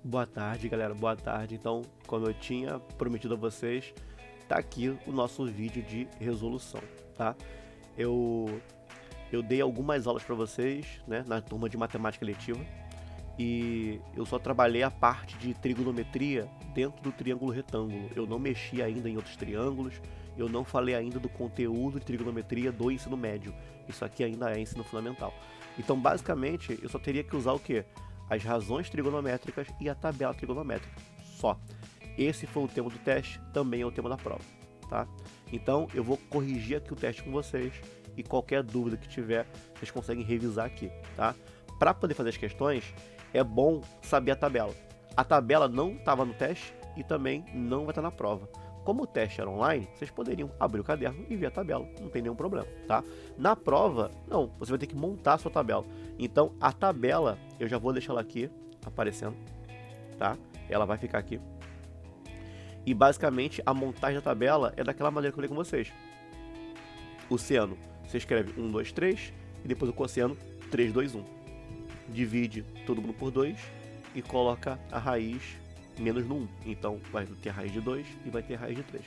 Boa tarde, galera. Boa tarde. Então, como eu tinha prometido a vocês, tá aqui o nosso vídeo de resolução, tá? Eu, eu dei algumas aulas para vocês, né, na turma de matemática letiva, e eu só trabalhei a parte de trigonometria dentro do triângulo retângulo. Eu não mexi ainda em outros triângulos, eu não falei ainda do conteúdo de trigonometria do ensino médio. Isso aqui ainda é ensino fundamental. Então, basicamente, eu só teria que usar o quê? As razões trigonométricas e a tabela trigonométrica. Só. Esse foi o tema do teste, também é o tema da prova, tá? Então, eu vou corrigir aqui o teste com vocês e qualquer dúvida que tiver, vocês conseguem revisar aqui, tá? Para poder fazer as questões, é bom saber a tabela. A tabela não estava no teste e também não vai estar na prova. Como o teste era online, vocês poderiam abrir o caderno e ver a tabela, não tem nenhum problema, tá? Na prova, não, você vai ter que montar a sua tabela. Então, a tabela, eu já vou deixar ela aqui, aparecendo, tá? Ela vai ficar aqui. E, basicamente, a montagem da tabela é daquela maneira que eu falei com vocês. O seno, você escreve 1, 2, 3, e depois o cosseno, 3, 2, 1. Divide todo mundo por 2 e coloca a raiz menos no 1. Então vai ter raiz de 2 e vai ter raiz de 3.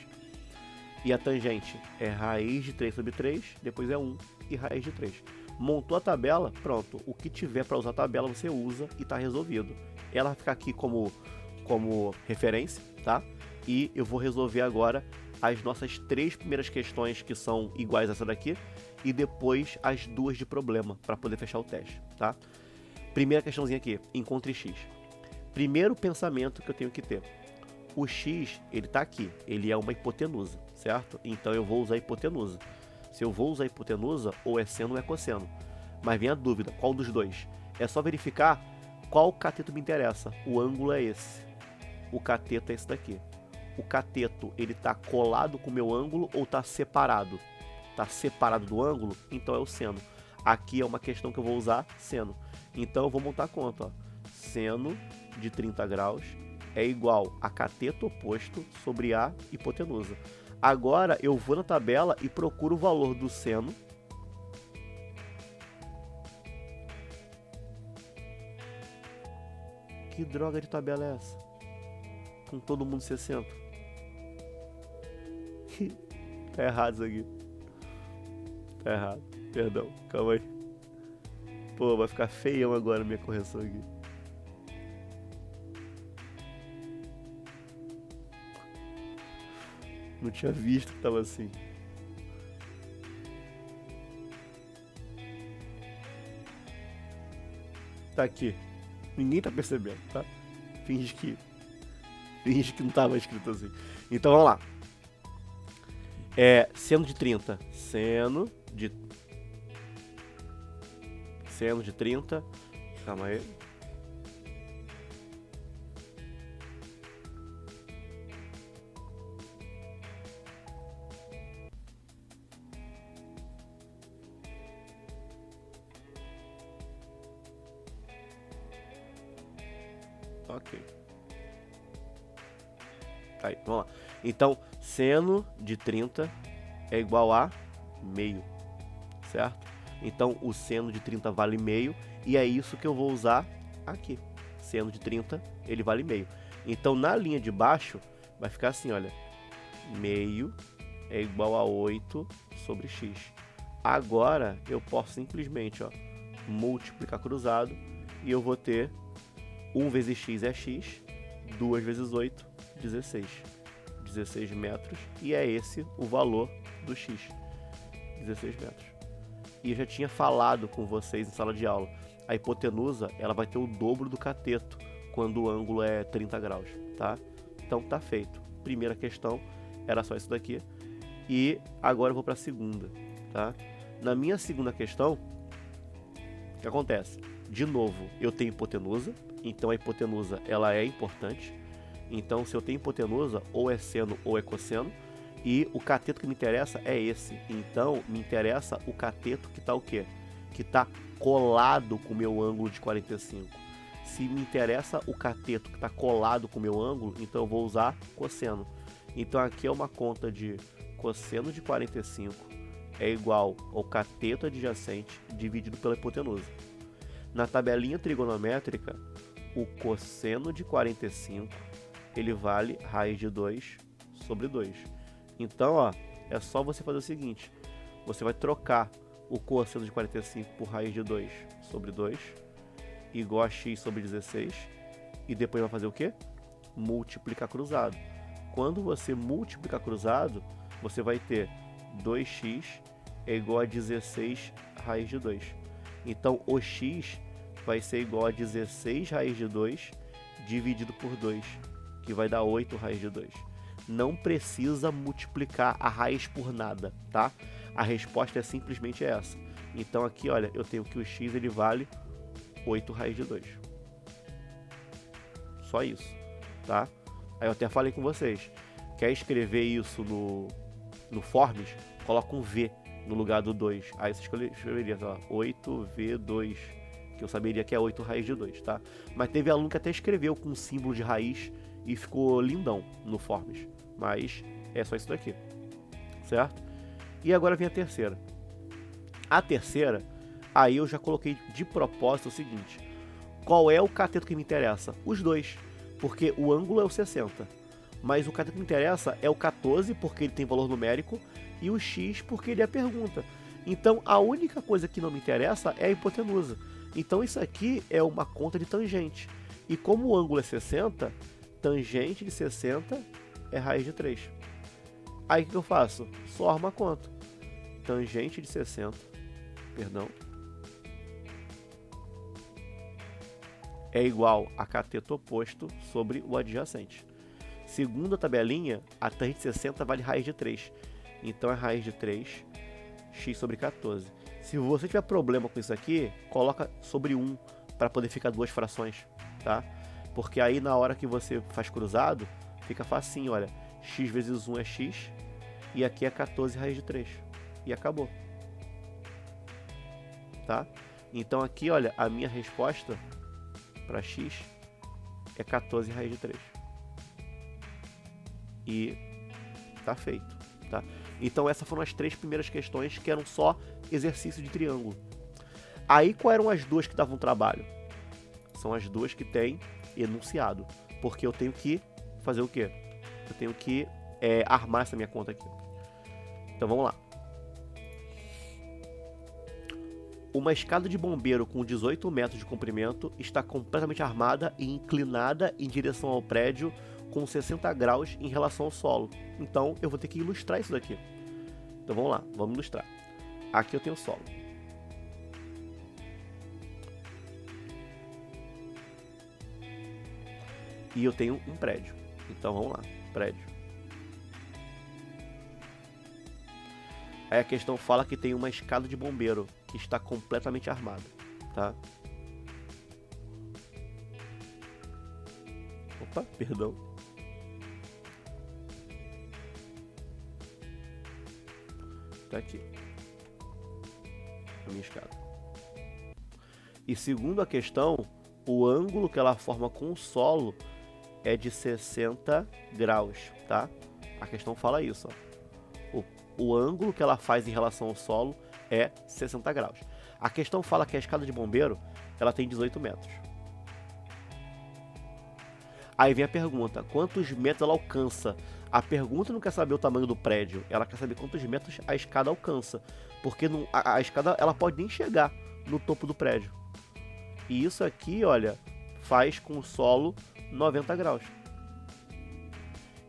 E a tangente é raiz de 3 sobre 3, depois é 1 e raiz de 3. Montou a tabela, pronto. O que tiver para usar a tabela você usa e está resolvido. Ela vai ficar aqui como referência, tá? E eu vou resolver agora as nossas 3 primeiras questões que são iguais a essa daqui e depois as 2 de problema para poder fechar o teste, tá? Primeira questãozinha aqui, encontre x. Primeiro pensamento que eu tenho que ter. O x, ele tá aqui, ele é uma hipotenusa, certo? Então eu vou usar a hipotenusa. Se eu vou usar a hipotenusa, ou é seno ou é cosseno. Mas vem a dúvida, qual dos dois? É só verificar qual cateto me interessa. O ângulo é esse. O cateto é esse daqui. O cateto, ele tá colado com o meu ângulo ou tá separado? Tá separado do ângulo? Então é o seno. Aqui é uma questão que eu vou usar seno. Então eu vou montar a conta, ó. Seno de 30 graus é igual a cateto oposto sobre a hipotenusa. Agora eu vou na tabela e procuro o valor do seno Que droga de tabela é essa? Com todo mundo 60. Tá errado isso aqui. Tá errado. Perdão, calma aí. Pô, vai ficar feião agora a minha correção aqui. Não tinha visto que tava assim. Tá aqui. Ninguém tá percebendo, tá? Finge que não tava escrito assim. Então vamos lá. Seno de 30. Seno de 30. Calma aí. Ok. Aí, vamos lá. Então, seno de 30 é igual a meio, certo? Então, o seno de 30 vale meio, e é isso que eu vou usar aqui. Seno de 30, ele vale meio. Então, na linha de baixo, vai ficar assim, olha. Meio é igual a 8 sobre x. Agora, eu posso simplesmente, ó, multiplicar cruzado, e eu vou ter 1 vezes x é x, 2 vezes 8, 16. 16 metros, e é esse o valor do x, 16 metros. E eu já tinha falado com vocês em sala de aula, a hipotenusa ela vai ter o dobro do cateto quando o ângulo é 30 graus, tá? Então tá feito. Primeira questão era só isso daqui, e agora eu vou para a segunda, tá? Na minha segunda questão, o que acontece? De novo, eu tenho hipotenusa, então a hipotenusa ela é importante. Então, se eu tenho hipotenusa, ou é seno ou é cosseno. E o cateto que me interessa é esse. Então, me interessa o cateto que está o quê? Que está colado com o meu ângulo de 45. Se me interessa o cateto que está colado com o meu ângulo, então eu vou usar cosseno. Então, aqui é uma conta de cosseno de 45 é igual ao cateto adjacente dividido pela hipotenusa. Na tabelinha trigonométrica, o cosseno de 45, ele vale raiz de 2 sobre 2. Então, ó, é só você fazer o seguinte, você vai trocar o cosseno de 45 por raiz de 2 sobre 2, igual a x sobre 16, e depois vai fazer o quê? Multiplicar cruzado. Quando você multiplicar cruzado, você vai ter 2x é igual a 16 raiz de 2. Então, o x vai ser igual a 16 raiz de 2 dividido por 2, que vai dar 8 raiz de 2. Não precisa multiplicar a raiz por nada, tá? A resposta é simplesmente essa. Então aqui, olha, eu tenho que o x ele vale 8 raiz de 2. Só isso, tá? Aí eu até falei com vocês, quer escrever isso no Forms, coloca um V no lugar do 2. Aí você escreveria, ó, 8V2, que eu saberia que é 8 raiz de 2, tá? Mas teve aluno que até escreveu com símbolo de raiz e ficou lindão no Forms. Mas é só isso daqui, certo? E agora vem a terceira. A terceira, aí eu já coloquei de propósito o seguinte, qual é o cateto que me interessa? Os dois, porque o ângulo é o 60, mas o cateto que me interessa é o 14, porque ele tem valor numérico, e o x, porque ele é a pergunta. Então, a única coisa que não me interessa é a hipotenusa. Então, isso aqui é uma conta de tangente. E como o ângulo é 60, tangente de 60 é raiz de 3. Aí, o que eu faço? Só arrumo a conta. Tangente de 60, perdão, é igual a cateto oposto sobre o adjacente. Segundo a tabelinha, a tangente de 60 vale raiz de 3. Então é raiz de 3, x sobre 14. Se você tiver problema com isso aqui, coloca sobre 1 para poder ficar duas frações, tá? Porque aí na hora que você faz cruzado, fica facinho, olha. X vezes 1 é x, e aqui é 14 raiz de 3. E acabou. Tá? Então aqui, olha, a minha resposta para x é 14 raiz de 3. E tá feito, tá? Então essas foram as três primeiras questões que eram só exercício de triângulo. Aí quais eram as duas que davam trabalho? São as duas que tem enunciado, porque eu tenho que fazer o quê? Eu tenho que armar essa minha conta aqui. Então vamos lá. Uma escada de bombeiro com 18 metros de comprimento está completamente armada e inclinada em direção ao prédio com 60 graus em relação ao solo. Então eu vou ter que ilustrar isso daqui. Então vamos lá, vamos ilustrar. Aqui eu tenho o solo. E eu tenho um prédio. Então vamos lá, prédio. Aí a questão fala que tem uma escada de bombeiro que está completamente armada, tá? Opa, perdão. Tá aqui. A minha escada. E segundo a questão, o ângulo que ela forma com o solo é de 60 graus, tá? A questão fala isso, ó. O ângulo que ela faz em relação ao solo é 60 graus. A questão fala que a escada de bombeiro, ela tem 18 metros. Aí vem a pergunta, quantos metros ela alcança? A pergunta não quer saber o tamanho do prédio, ela quer saber quantos metros a escada alcança. Porque a escada, ela pode nem chegar no topo do prédio. E isso aqui, olha, faz com o solo 90 graus.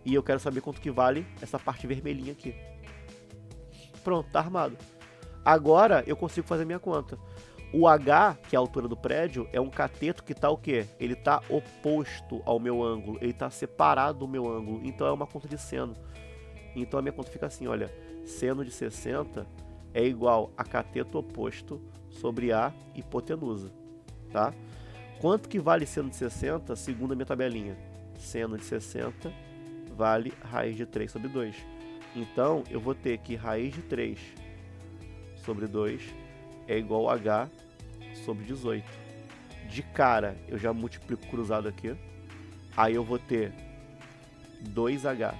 E eu quero saber quanto que vale essa parte vermelhinha aqui. Pronto, tá armado. Agora eu consigo fazer minha conta. O H, que é a altura do prédio, é um cateto que tá o quê? Ele tá oposto ao meu ângulo, ele tá separado do meu ângulo, então é uma conta de seno. Então a minha conta fica assim, olha, seno de 60 é igual a cateto oposto sobre a hipotenusa, tá? Quanto que vale seno de 60, segundo a minha tabelinha? Seno de 60 vale raiz de 3 sobre 2. Então, eu vou ter que raiz de 3 sobre 2 é igual a H sobre 18. De cara, eu já multiplico cruzado aqui. Aí eu vou ter 2H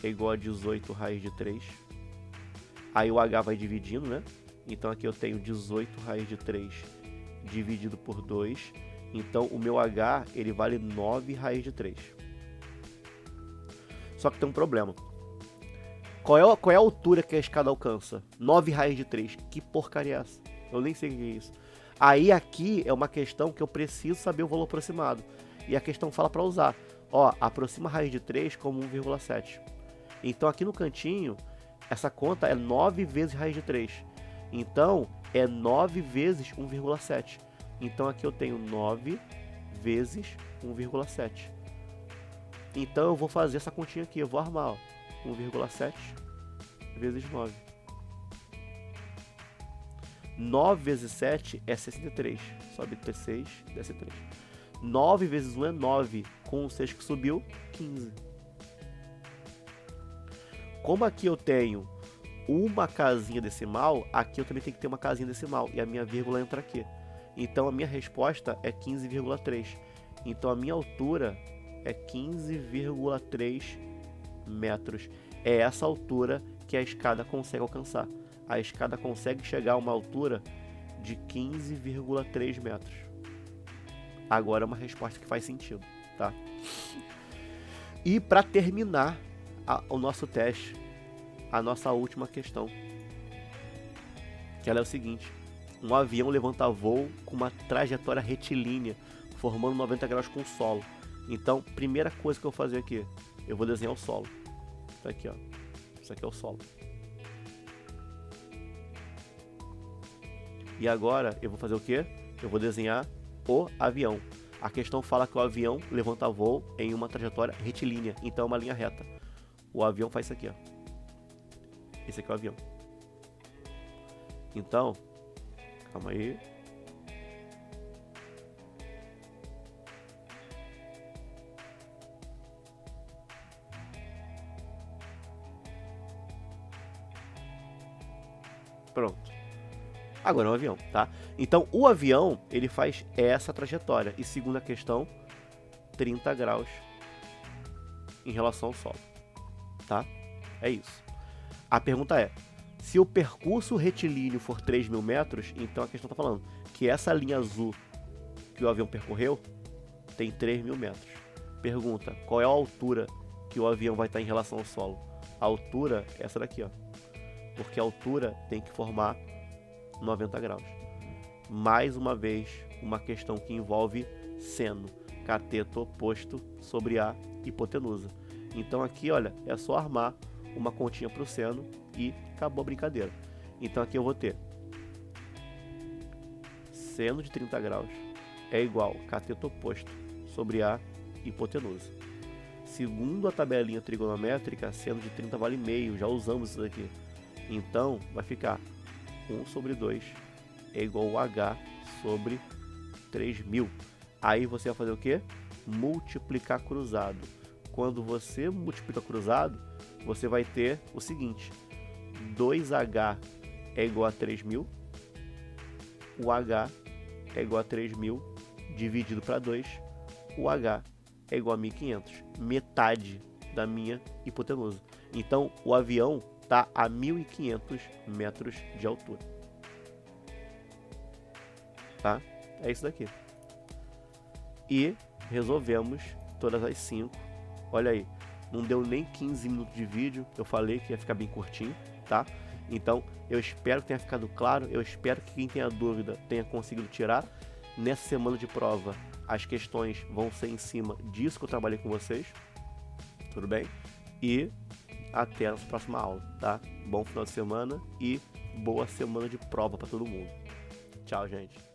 é igual a 18 raiz de 3. Aí o H vai dividindo, né? Então aqui eu tenho 18 raiz de 3 dividido por 2. Então o meu H, ele vale 9 raiz de 3. Só que tem um problema. Qual é a altura que a escada alcança? 9 raiz de 3. Que porcaria é essa? Eu nem sei o que é isso. Aí aqui é uma questão que eu preciso saber o valor aproximado. E a questão fala para usar. Ó, aproxima a raiz de 3 como 1,7. Então aqui no cantinho, essa conta é 9 vezes raiz de 3. Então é 9 vezes 1,7. Então aqui eu tenho 9 vezes 1,7. Então eu vou fazer essa continha aqui. Eu vou armar, ó. 1,7 vezes 9. 9 vezes 7 é 63. Sobe 6, desce 3. 9 vezes 1 é 9. Com o 6 que subiu, 15. Como aqui eu tenho uma casinha decimal, aqui eu também tenho que ter uma casinha decimal. E a minha vírgula entra aqui. Então a minha resposta é 15,3. Então a minha altura é 15,3 metros. É essa altura que a escada consegue alcançar. A escada consegue chegar a uma altura de 15,3 metros. Agora é uma resposta que faz sentido, tá? E para terminar o nosso teste, a nossa última questão, que ela é o seguinte: um avião levanta voo com uma trajetória retilínea, formando 90 graus com o solo. Então, primeira coisa que eu vou fazer aqui, eu vou desenhar o solo. Tá aqui, ó. Isso aqui é o solo. E agora eu vou fazer o quê? Eu vou desenhar o avião. A questão fala que o avião levanta voo em uma trajetória retilínea, então é uma linha reta. O avião faz isso aqui, ó. Esse aqui é o avião. Então, calma aí. Pronto. Agora é um avião, tá? Então, o avião, ele faz essa trajetória. E segundo a questão, 30 graus em relação ao solo, tá? É isso. A pergunta é, se o percurso retilíneo for 3.000 metros, então a questão está falando que essa linha azul que o avião percorreu tem 3.000 metros. Pergunta, qual é a altura que o avião vai estar em relação ao solo? A altura é essa daqui, ó. Porque a altura tem que formar 90 graus. Mais uma vez, uma questão que envolve seno, cateto oposto sobre a hipotenusa. Então aqui, olha, é só armar uma continha para o seno e acabou a brincadeira. Então aqui eu vou ter seno de 30 graus é igual cateto oposto sobre a hipotenusa. Segundo a tabelinha trigonométrica, seno de 30 vale meio, já usamos isso daqui. Então vai ficar 1 sobre 2 é igual a H sobre 3.000. Aí você vai fazer o quê? Multiplicar cruzado. Quando você multiplica cruzado, você vai ter o seguinte: 2H é igual a 3.000. O H é igual a 3.000 dividido para 2. O H é igual a 1.500. Metade da minha hipotenusa. Então o avião está a 1.500 metros de altura. Tá? É isso daqui. E resolvemos todas as 5. Olha aí, não deu nem 15 minutos de vídeo. Eu falei que ia ficar bem curtinho, tá? Então, eu espero que tenha ficado claro. Eu espero que quem tenha dúvida tenha conseguido tirar. Nessa semana de prova, as questões vão ser em cima disso que eu trabalhei com vocês. Tudo bem? E até a nossa próxima aula, tá? Bom final de semana e boa semana de prova para todo mundo. Tchau, gente.